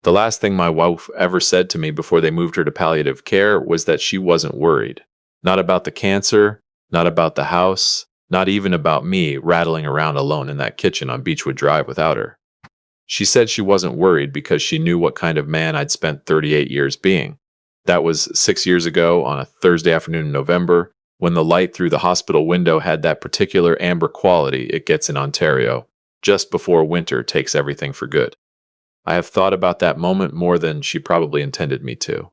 The last thing my wife ever said to me before they moved her to palliative care was that she wasn't worried. Not about the cancer, not about the house, not even about me rattling around alone in that kitchen on Beechwood Drive without her. She said she wasn't worried because she knew what kind of man I'd spent 38 years being. That was 6 years ago on a Thursday afternoon in November, when the light through the hospital window had that particular amber quality it gets in Ontario, just before winter takes everything for good. I have thought about that moment more than she probably intended me to.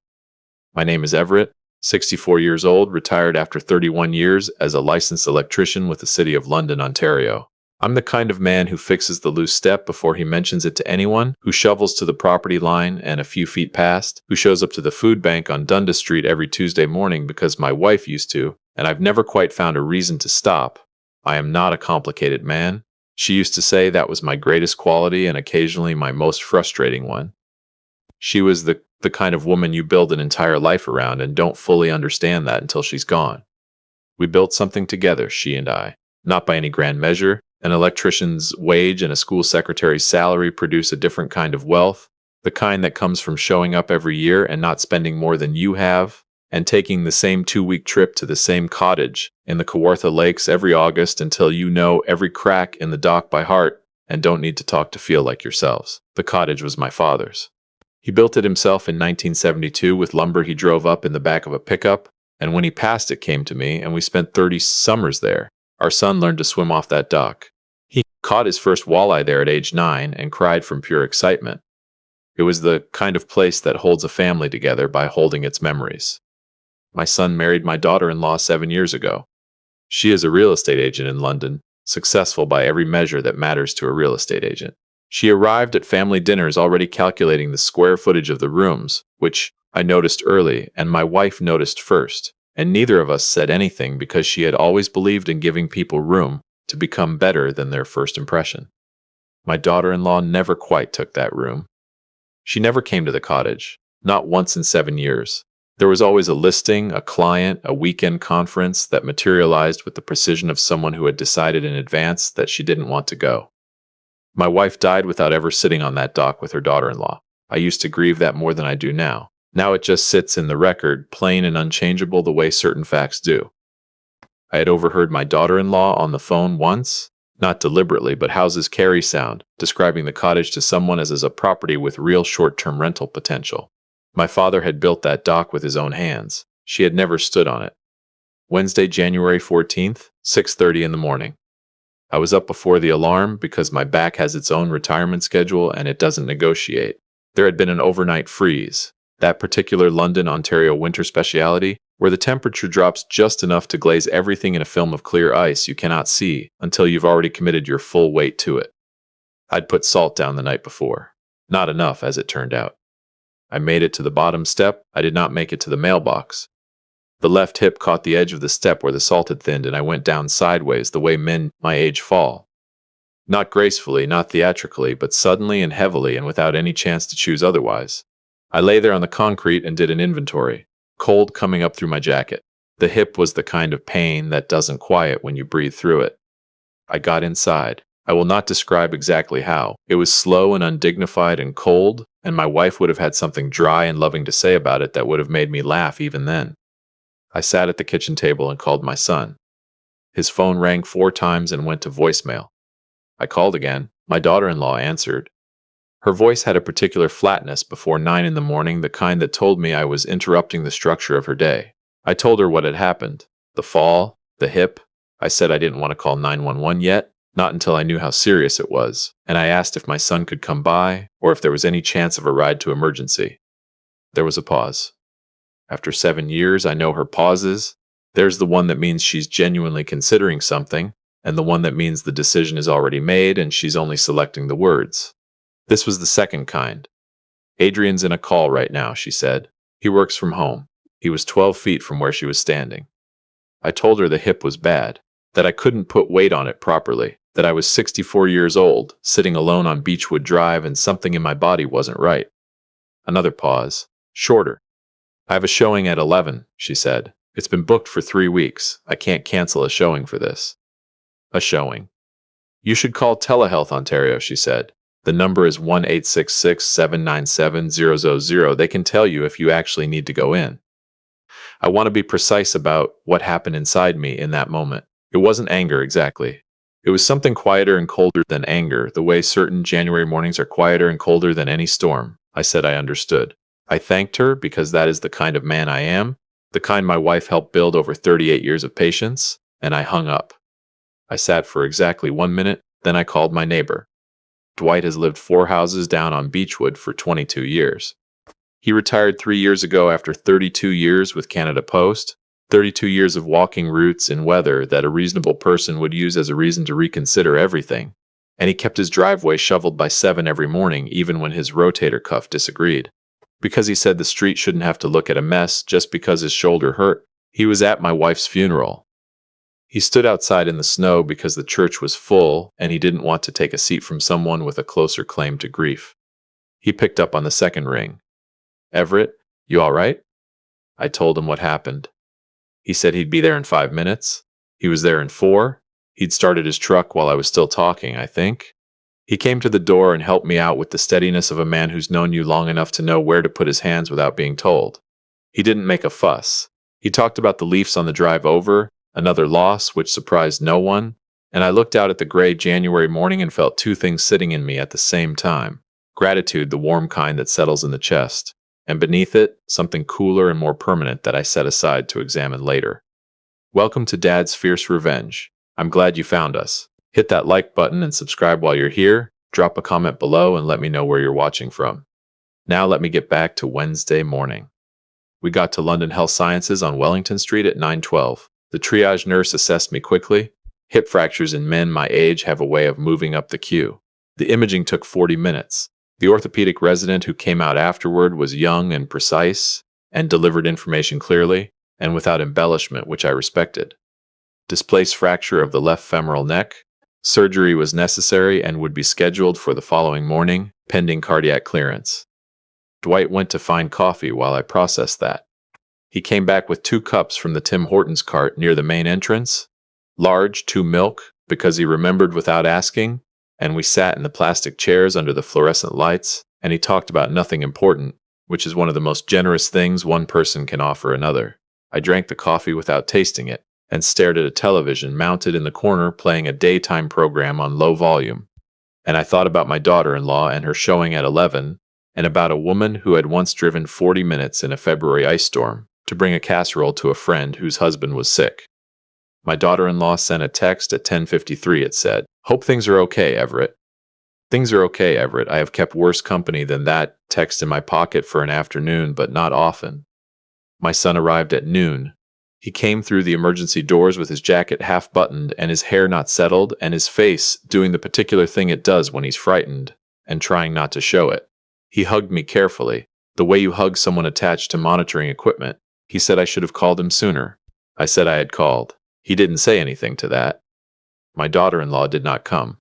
My name is Everett, 64 years old, retired after 31 years as a licensed electrician with the City of London, Ontario. I'm the kind of man who fixes the loose step before he mentions it to anyone, who shovels to the property line and a few feet past, who shows up to the food bank on Dundas Street every Tuesday morning because my wife used to, and I've never quite found a reason to stop. I am not a complicated man. She used to say that was my greatest quality and occasionally my most frustrating one. She was the kind of woman you build an entire life around and don't fully understand that until she's gone. We built something together, she and I, not by any grand measure. An electrician's wage and a school secretary's salary produce a different kind of wealth, the kind that comes from showing up every year and not spending more than you have, and taking the same 2-week trip to the same cottage in the Kawartha Lakes every August until you know every crack in the dock by heart and don't need to talk to feel like yourselves. The cottage was my father's. He built it himself in 1972 with lumber he drove up in the back of a pickup, and when he passed it came to me, and we spent 30 summers there. Our son learned to swim off that dock. He caught his first walleye there at age 9 and cried from pure excitement. It was the kind of place that holds a family together by holding its memories. My son married my daughter-in-law 7 years ago. She is a real estate agent in London, successful by every measure that matters to a real estate agent. She arrived at family dinners already calculating the square footage of the rooms, which I noticed early and my wife noticed first, and neither of us said anything because she had always believed in giving people room to become better than their first impression. My daughter-in-law never quite took that room. She never came to the cottage, not once in 7 years. There was always a listing, a client, a weekend conference that materialized with the precision of someone who had decided in advance that she didn't want to go. My wife died without ever sitting on that dock with her daughter-in-law. I used to grieve that more than I do now. Now it just sits in the record, plain and unchangeable the way certain facts do. I had overheard my daughter-in-law on the phone once, not deliberately, but houses carry sound, describing the cottage to someone as a property with real short-term rental potential. My father had built that dock with his own hands. She had never stood on it. Wednesday, January 14th, 6:30 in the morning. I was up before the alarm because my back has its own retirement schedule and it doesn't negotiate. There had been an overnight freeze, that particular London, Ontario winter speciality, where the temperature drops just enough to glaze everything in a film of clear ice you cannot see until you've already committed your full weight to it. I'd put salt down the night before. Not enough, as it turned out. I made it to the bottom step. I did not make it to the mailbox. The left hip caught the edge of the step where the salt had thinned, and I went down sideways the way men my age fall. Not gracefully, not theatrically, but suddenly and heavily and without any chance to choose otherwise. I lay there on the concrete and did an inventory, cold coming up through my jacket. The hip was the kind of pain that doesn't quiet when you breathe through it. I got inside. I will not describe exactly how. It was slow and undignified and cold, and my wife would have had something dry and loving to say about it that would have made me laugh even then. I sat at the kitchen table and called my son. His phone rang 4 times and went to voicemail. I called again. My daughter-in-law answered. Her voice had a particular flatness before 9 in the morning, the kind that told me I was interrupting the structure of her day. I told her what had happened. The fall, the hip. I said I didn't want to call 911 yet, not until I knew how serious it was, and I asked if my son could come by, or if there was any chance of a ride to emergency. There was a pause. After 7 years, I know her pauses. There's the one that means she's genuinely considering something, and the one that means the decision is already made and she's only selecting the words. This was the second kind. Adrian's in a call right now, she said. He works from home. He was 12 feet from where she was standing. I told her the hip was bad, that I couldn't put weight on it properly, that I was 64 years old, sitting alone on Beechwood Drive, and something in my body wasn't right. Another pause. Shorter. I have a showing at 11, she said. It's been booked for 3 weeks. I can't cancel a showing for this. A showing. You should call Telehealth Ontario, she said. The number is 1-866-797-000. They can tell you if you actually need to go in. I want to be precise about what happened inside me in that moment. It wasn't anger exactly. It was something quieter and colder than anger, the way certain January mornings are quieter and colder than any storm. I said I understood. I thanked her because that is the kind of man I am, the kind my wife helped build over 38 years of patience, and I hung up. I sat for exactly 1 minute, then I called my neighbor. Dwight has lived 4 houses down on Beechwood for 22 years. He retired 3 years ago after 32 years with Canada Post, 32 years of walking routes in weather that a reasonable person would use as a reason to reconsider everything. And he kept his driveway shoveled by 7 every morning, even when his rotator cuff disagreed. Because he said the street shouldn't have to look at a mess just because his shoulder hurt. He was at my wife's funeral. He stood outside in the snow because the church was full, and he didn't want to take a seat from someone with a closer claim to grief. He picked up on the second ring. "Everett, you all right?" I told him what happened. He said he'd be there in 5 minutes. He was there in 4. He'd started his truck while I was still talking, I think. He came to the door and helped me out with the steadiness of a man who's known you long enough to know where to put his hands without being told. He didn't make a fuss. He talked about the Leafs on the drive over, another loss which surprised no one, and I looked out at the gray January morning and felt 2 things sitting in me at the same time. Gratitude, the warm kind that settles in the chest, and beneath it, something cooler and more permanent that I set aside to examine later. Welcome to Dad's Fierce Revenge. I'm glad you found us. Hit that like button and subscribe while you're here. Drop a comment below and let me know where you're watching from. Now let me get back to Wednesday morning. We got to London Health Sciences on Wellington Street at 9:12. The triage nurse assessed me quickly. Hip fractures in men my age have a way of moving up the queue. The imaging took 40 minutes. The orthopedic resident who came out afterward was young and precise, and delivered information clearly, and without embellishment, which I respected. Displaced fracture of the left femoral neck. Surgery was necessary and would be scheduled for the following morning, pending cardiac clearance. Dwight went to find coffee while I processed that. He came back with 2 cups from the Tim Hortons cart near the main entrance. Large, 2 milk, because he remembered without asking, and we sat in the plastic chairs under the fluorescent lights, and he talked about nothing important, which is one of the most generous things one person can offer another. I drank the coffee without tasting it, and stared at a television mounted in the corner playing a daytime program on low volume. And I thought about my daughter-in-law and her showing at 11, and about a woman who had once driven 40 minutes in a February ice storm to bring a casserole to a friend whose husband was sick. My daughter-in-law sent a text at 10:53. It said, "Hope things are okay, Everett." Things are okay, Everett. I have kept worse company than that text in my pocket for an afternoon, but not often. My son arrived at noon. He came through the emergency doors with his jacket half buttoned and his hair not settled and his face doing the particular thing it does when he's frightened and trying not to show it. He hugged me carefully, the way you hug someone attached to monitoring equipment. He said I should have called him sooner. I said I had called. He didn't say anything to that. My daughter-in-law did not come.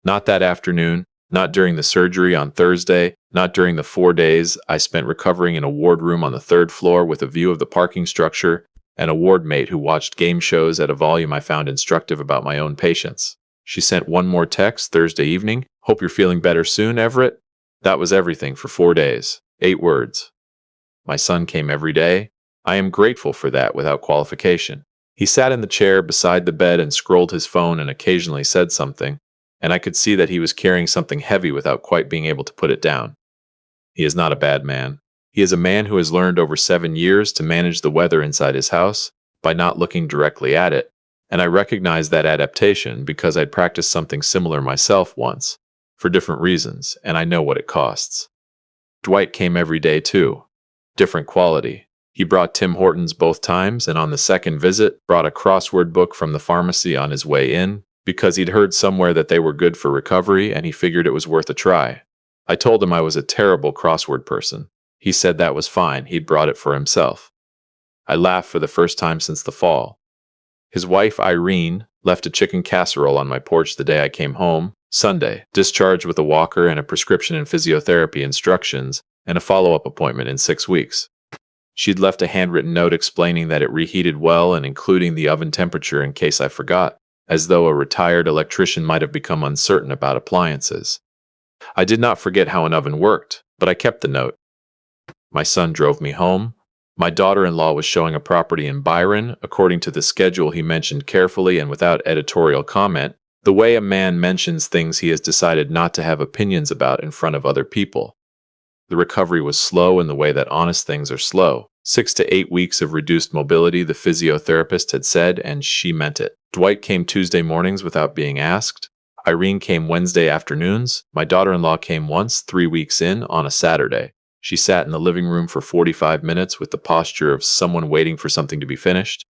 Not that afternoon, not during the surgery on Thursday, not during the 4 days I spent recovering in a ward room on the 3rd floor with a view of the parking structure and a ward mate who watched game shows at a volume I found instructive about my own patients. She sent one more text Thursday evening. "Hope you're feeling better soon, Everett." That was everything for 4 days. 8 words. My son came every day. I am grateful for that without qualification. He sat in the chair beside the bed and scrolled his phone and occasionally said something, and I could see that he was carrying something heavy without quite being able to put it down. He is not a bad man. He is a man who has learned over 7 years to manage the weather inside his house by not looking directly at it, and I recognized that adaptation because I'd practiced something similar myself once, for different reasons, and I know what it costs. Dwight came every day too. Different quality. He brought Tim Hortons both times, and on the second visit, brought a crossword book from the pharmacy on his way in, because he'd heard somewhere that they were good for recovery and he figured it was worth a try. I told him I was a terrible crossword person. He said that was fine, he'd brought it for himself. I laughed for the first time since the fall. His wife, Irene, left a chicken casserole on my porch the day I came home, Sunday, discharged with a walker and a prescription and physiotherapy instructions, and a follow-up appointment in 6 weeks. She'd left a handwritten note explaining that it reheated well and including the oven temperature in case I forgot, as though a retired electrician might have become uncertain about appliances. I did not forget how an oven worked, but I kept the note. My son drove me home. My daughter-in-law was showing a property in Byron, according to the schedule he mentioned carefully and without editorial comment, the way a man mentions things he has decided not to have opinions about in front of other people. The recovery was slow in the way that honest things are slow. 6 to 8 weeks of reduced mobility, the physiotherapist had said, and she meant it. Dwight came Tuesday mornings without being asked. Irene came Wednesday afternoons. My daughter-in-law came once, 3 weeks in, on a Saturday. She sat in the living room for 45 minutes with the posture of someone waiting for something to be finished.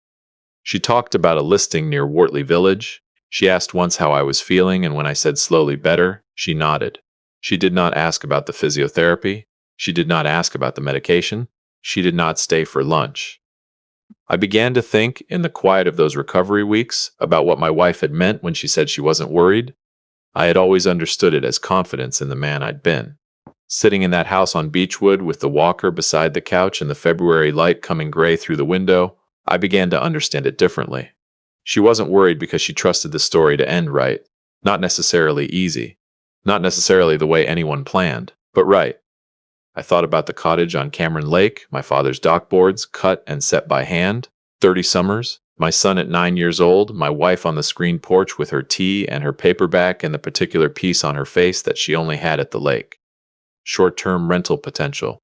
She talked about a listing near Wortley Village. She asked once how I was feeling, and when I said slowly better, she nodded. She did not ask about the physiotherapy. She did not ask about the medication. She did not stay for lunch. I began to think, in the quiet of those recovery weeks, about what my wife had meant when she said she wasn't worried. I had always understood it as confidence in the man I'd been. Sitting in that house on Beechwood with the walker beside the couch and the February light coming gray through the window, I began to understand it differently. She wasn't worried because she trusted the story to end right. Not necessarily easy. Not necessarily the way anyone planned, but right. I thought about the cottage on Cameron Lake, my father's dockboards, cut and set by hand, 30 summers, my son at 9 years old, my wife on the screen porch with her tea and her paperback and the particular piece on her face that she only had at the lake. Short-term rental potential.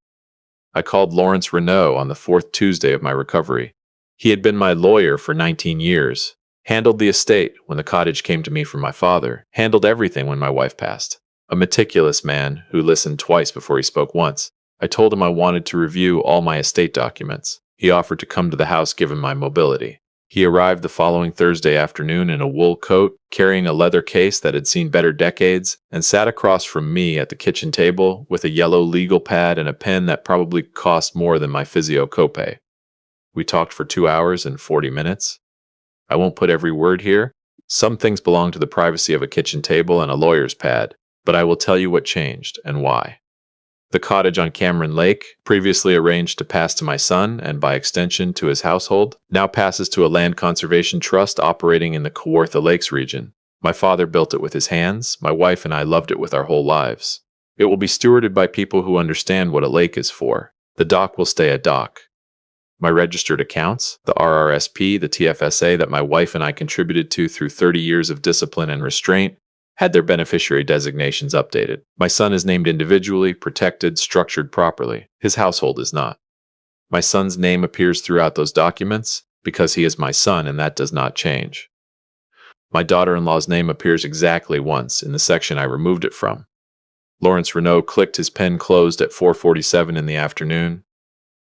I called Lawrence Renault on the 4th Tuesday of my recovery. He had been my lawyer for 19 years, handled the estate when the cottage came to me from my father, handled everything when my wife passed. A meticulous man who listened twice before he spoke once. I told him I wanted to review all my estate documents. He offered to come to the house given my mobility. He arrived the following Thursday afternoon in a wool coat, carrying a leather case that had seen better decades, and sat across from me at the kitchen table with a yellow legal pad and a pen that probably cost more than my physio copay. We talked for 2 hours and 40 minutes. I won't put every word here. Some things belong to the privacy of a kitchen table and a lawyer's pad, but I will tell you what changed and why. The cottage on Cameron Lake, previously arranged to pass to my son and by extension to his household, now passes to a land conservation trust operating in the Kawartha Lakes region. My father built it with his hands. My wife and I loved it with our whole lives. It will be stewarded by people who understand what a lake is for. The dock will stay a dock. My registered accounts, the RRSP, the TFSA that my wife and I contributed to through 30 years of discipline and restraint, had their beneficiary designations updated. My son is named individually, protected, structured properly. His household is not. My son's name appears throughout those documents because he is my son, and that does not change. My daughter-in-law's name appears exactly once in the section I removed it from. Lawrence Renault clicked his pen closed at 4:47 in the afternoon.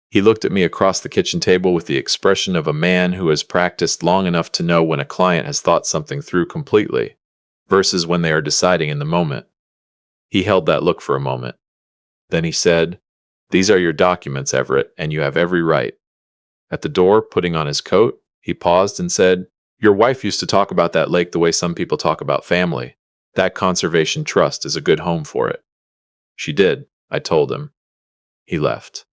He looked at me across the kitchen table with the expression of a man who has practiced long enough to know when a client has thought something through completely, versus when they are deciding in the moment. He held that look for a moment. Then he said, "These are your documents, Everett, and you have every right." At the door, putting on his coat, he paused and said, "Your wife used to talk about that lake the way some people talk about family. That conservation trust is a good home for it." "She did," I told him. He left.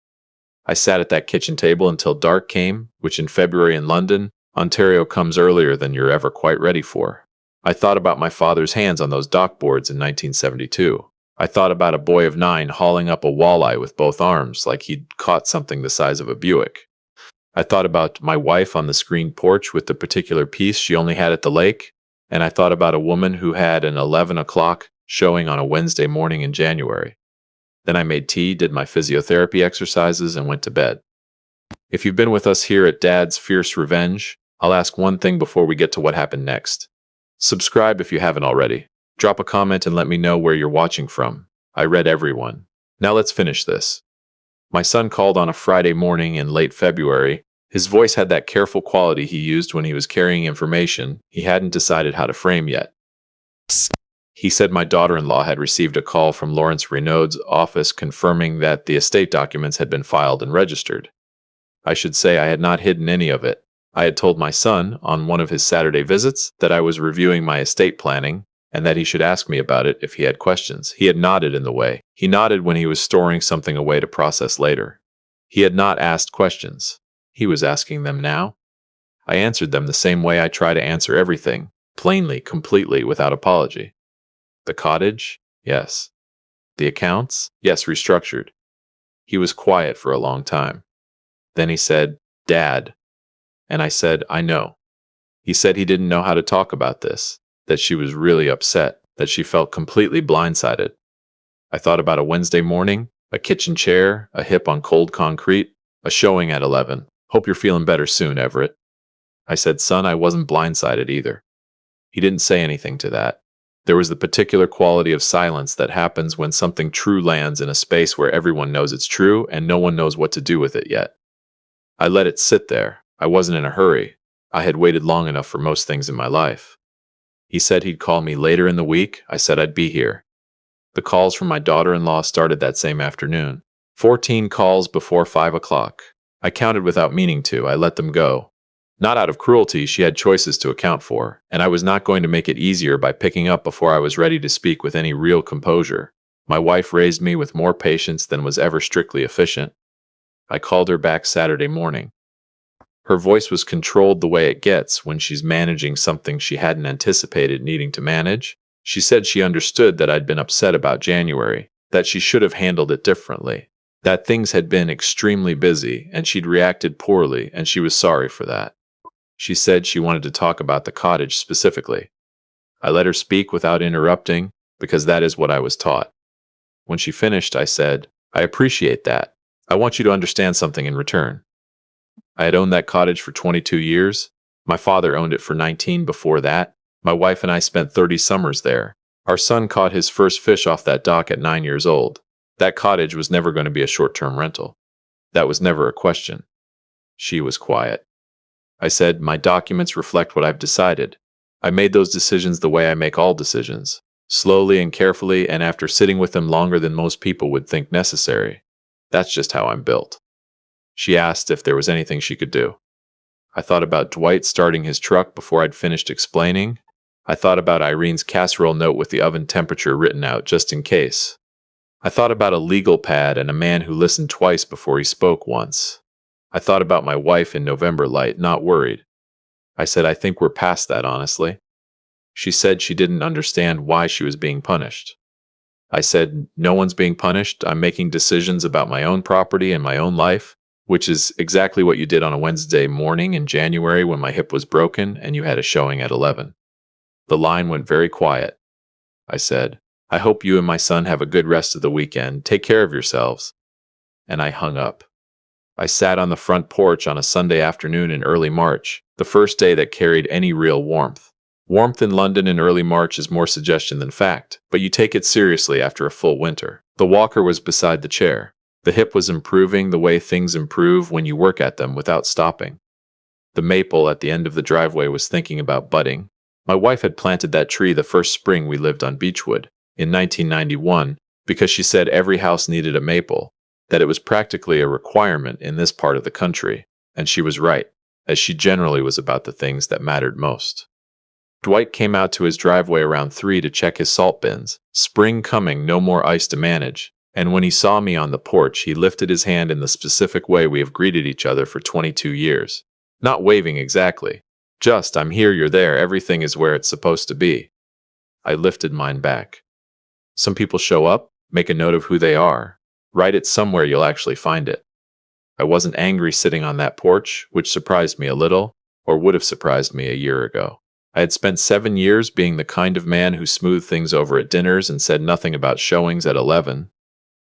I sat at that kitchen table until dark came, which in February in London, Ontario, comes earlier than you're ever quite ready for. I thought about my father's hands on those dockboards in 1972. I thought about a boy of 9 hauling up a walleye with both arms like he'd caught something the size of a Buick. I thought about my wife on the screen porch with the particular piece she only had at the lake, and I thought about a woman who had an 11 o'clock showing on a Wednesday morning in January. Then I made tea, did my physiotherapy exercises, and went to bed. If you've been with us here at Dad's Fierce Revenge, I'll ask one thing before we get to what happened next. Subscribe if you haven't already. Drop a comment and let me know where you're watching from. I read everyone. Now let's finish this. My son called on a Friday morning in late February. His voice had that careful quality he used when he was carrying information he hadn't decided how to frame yet. He said my daughter-in-law had received a call from Lawrence Renaud's office confirming that the estate documents had been filed and registered. I should say I had not hidden any of it. I had told my son, on one of his Saturday visits, that I was reviewing my estate planning, and that he should ask me about it if he had questions. He had nodded in the way. He nodded when he was storing something away to process later. He had not asked questions. He was asking them now. I answered them the same way I try to answer everything, plainly, completely, without apology. The cottage? Yes. The accounts? Yes, restructured. He was quiet for a long time. Then he said, Dad. And I said, I know. He said he didn't know how to talk about this, that she was really upset, that she felt completely blindsided. I thought about a Wednesday morning, a kitchen chair, a hip on cold concrete, a showing at 11. Hope you're feeling better soon, Everett. I said, Son, I wasn't blindsided either. He didn't say anything to that. There was the particular quality of silence that happens when something true lands in a space where everyone knows it's true and no one knows what to do with it yet. I let it sit there. I wasn't in a hurry. I had waited long enough for most things in my life. He said he'd call me later in the week. I said I'd be here. The calls from my daughter-in-law started that same afternoon. 14 calls before 5 o'clock. I counted without meaning to. I let them go. Not out of cruelty, she had choices to account for, and I was not going to make it easier by picking up before I was ready to speak with any real composure. My wife raised me with more patience than was ever strictly efficient. I called her back Saturday morning. Her voice was controlled the way it gets when she's managing something she hadn't anticipated needing to manage. She said she understood that I'd been upset about January, that she should have handled it differently, that things had been extremely busy and she'd reacted poorly, and she was sorry for that. She said she wanted to talk about the cottage specifically. I let her speak without interrupting, because that is what I was taught. When she finished, I said, I appreciate that. I want you to understand something in return. I had owned that cottage for 22 years. My father owned it for 19 before that. My wife and I spent 30 summers there. Our son caught his first fish off that dock at 9 years old. That cottage was never going to be a short-term rental. That was never a question. She was quiet. I said, my documents reflect what I've decided. I made those decisions the way I make all decisions, slowly and carefully, and after sitting with them longer than most people would think necessary. That's just how I'm built. She asked if there was anything she could do. I thought about Dwight starting his truck before I'd finished explaining. I thought about Irene's casserole note with the oven temperature written out just in case. I thought about a legal pad and a man who listened twice before he spoke once. I thought about my wife in November light, not worried. I said, I think we're past that, honestly. She said she didn't understand why she was being punished. I said, no one's being punished. I'm making decisions about my own property and my own life, which is exactly what you did on a Wednesday morning in January when my hip was broken and you had a showing at 11. The line went very quiet. I said, I hope you and my son have a good rest of the weekend. Take care of yourselves. And I hung up. I sat on the front porch on a Sunday afternoon in early March, the first day that carried any real warmth. Warmth in London in early March is more suggestion than fact, but you take it seriously after a full winter. The walker was beside the chair. The hip was improving the way things improve when you work at them without stopping. The maple at the end of the driveway was thinking about budding. My wife had planted that tree the first spring we lived on Beechwood, in 1991, because she said every house needed a maple, that it was practically a requirement in this part of the country, and she was right, as she generally was about the things that mattered most. Dwight came out to his driveway around 3 to check his salt bins. Spring coming, no more ice to manage, and when he saw me on the porch, he lifted his hand in the specific way we have greeted each other for 22 years. Not waving exactly, just, I'm here, you're there, everything is where it's supposed to be. I lifted mine back. Some people show up, make a note of who they are, write it somewhere you'll actually find it. I wasn't angry sitting on that porch, which surprised me a little, or would have surprised me a year ago. I had spent 7 years being the kind of man who smoothed things over at dinners and said nothing about showings at 11.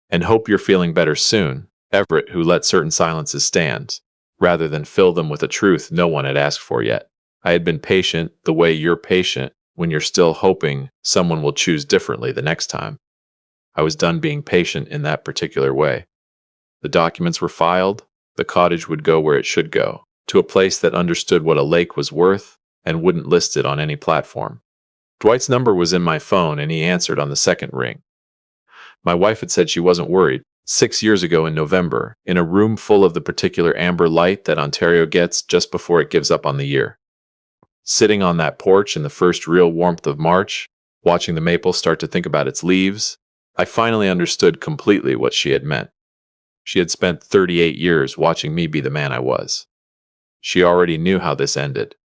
And hope you're feeling better soon, Everett, who let certain silences stand, rather than fill them with a truth no one had asked for yet. I had been patient the way you're patient when you're still hoping someone will choose differently the next time. I was done being patient in that particular way. The documents were filed. The cottage would go where it should go, to a place that understood what a lake was worth and wouldn't list it on any platform. Dwight's number was in my phone, and he answered on the second ring. My wife had said she wasn't worried. 6 years ago in November, in a room full of the particular amber light that Ontario gets just before it gives up on the year. Sitting on that porch in the first real warmth of March, watching the maple start to think about its leaves, I finally understood completely what she had meant. She had spent 38 years watching me be the man I was. She already knew how this ended.